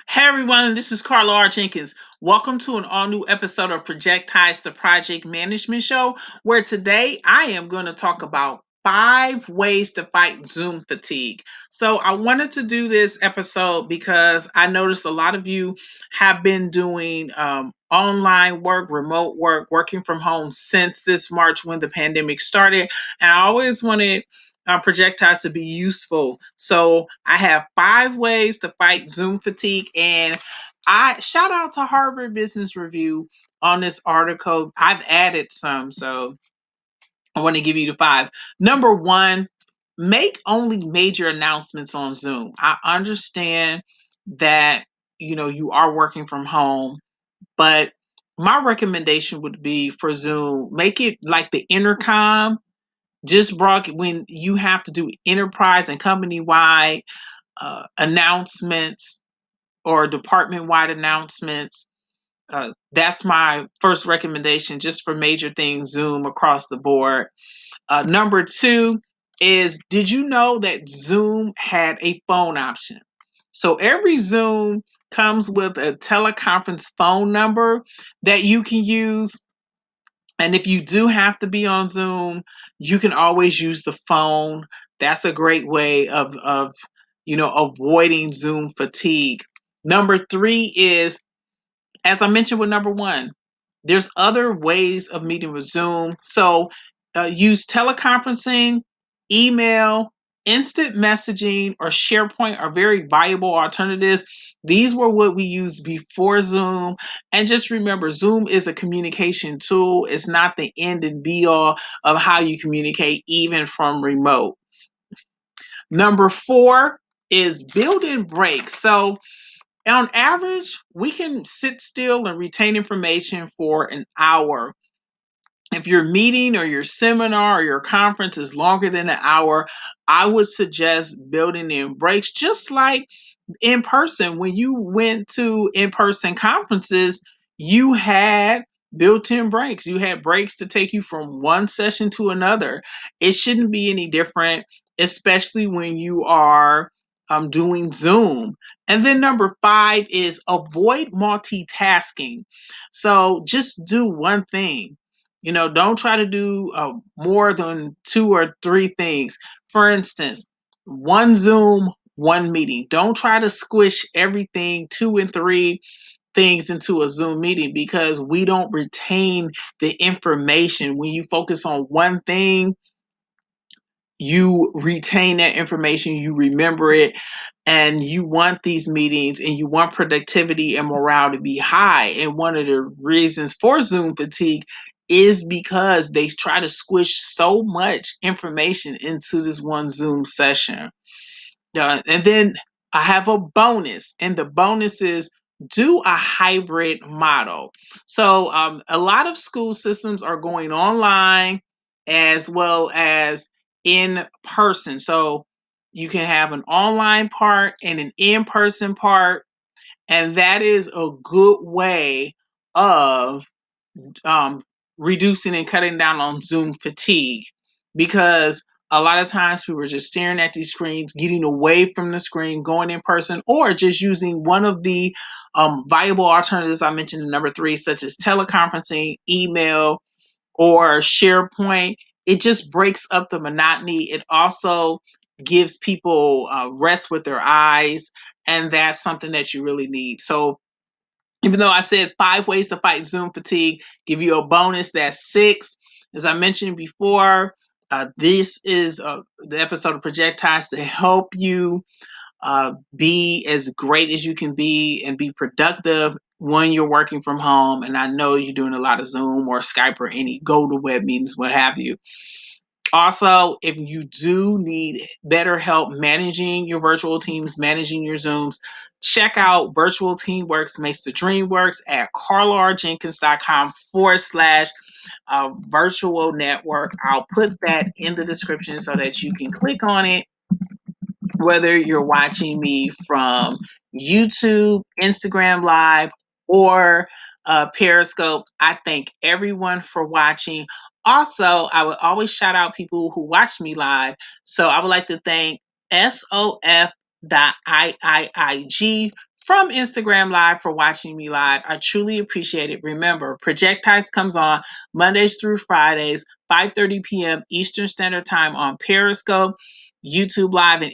Hey everyone, this is Carla R. Jenkins. Welcome to an all new episode of Projectized, the Project Management Show, where today I am going to talk about 5 ways to fight Zoom fatigue. So, I wanted to do this episode because I noticed a lot of you have been doing online work, remote work, working from home since this March when the pandemic started. And I always wanted projectiles to be useful. So I have 5 ways to fight Zoom fatigue. And I shout out to Harvard Business Review on this article. I've added some, so I want to give you the 5. Number 1, make only major announcements on Zoom. I understand that you are working from home, but my recommendation would be for Zoom, make it like the intercom just brought when you have to do enterprise and company wide announcements or department wide announcements. That's my first recommendation just for major things, Zoom across the board. Number 2 is, did you know that Zoom had a phone option? So every Zoom comes with a teleconference phone number that you can use. And if you do have to be on Zoom, you can always use the phone. That's a great way of avoiding Zoom fatigue. Number 3 is, as I mentioned with number 1, there's other ways of meeting with Zoom. So use teleconferencing, email, instant messaging, or SharePoint are very viable alternatives. These were what we used before Zoom. And just remember, Zoom is a communication tool. It's not the end and be all of how you communicate, even from remote. Number 4 is build-in breaks. So on average, we can sit still and retain information for an hour. If your meeting or your seminar or your conference is longer than an hour, I would suggest building in breaks, just like in person. When you went to in person conferences, you had built in breaks. You had breaks to take you from one session to another. It shouldn't be any different, especially when you are doing Zoom. And then number 5 is avoid multitasking. So just do one thing. Don't try to do more than 2 or 3 things. For instance, one Zoom, one meeting. Don't try to squish everything, 2 and 3 things into a Zoom meeting, because we don't retain the information. When you focus on one thing, you retain that information, you remember it, and you want these meetings and you want productivity and morale to be high. And one of the reasons for Zoom fatigue is because they try to squish so much information into this one Zoom session. And then I have a bonus, and the bonus is, do a hybrid model. So a lot of school systems are going online as well as in person. So you can have an online part and an in person part, and that is a good way of um, reducing and cutting down on Zoom fatigue, because a lot of times we were just staring at these screens, getting away from the screen, going in person, or just using one of the viable alternatives I mentioned in number 3, such as teleconferencing, email, or SharePoint. It just breaks up the monotony. It also gives people rest with their eyes, and that's something that you really need. So even though I said 5 ways to fight Zoom fatigue, give you a bonus, that's 6. As I mentioned before, this is the episode of Projectized to help you be as great as you can be and be productive when you're working from home. And I know you're doing a lot of Zoom or Skype or any go to web meetings, what have you. Also, if you do need better help managing your virtual teams, managing your Zooms, check out Virtual Teamworks Makes the Dream Works at carlarjenkins.com/, virtual network. I'll put that in the description so that you can click on it, whether you're watching me from YouTube, Instagram Live, or Periscope. I thank everyone for watching. Also, I would always shout out people who watch me live. So I would like to thank SOF projectized.iiig from Instagram Live for watching me live. I truly appreciate it. Remember, Projectized comes on Mondays through Fridays, 5:30 p.m. Eastern Standard Time on Periscope, YouTube Live, and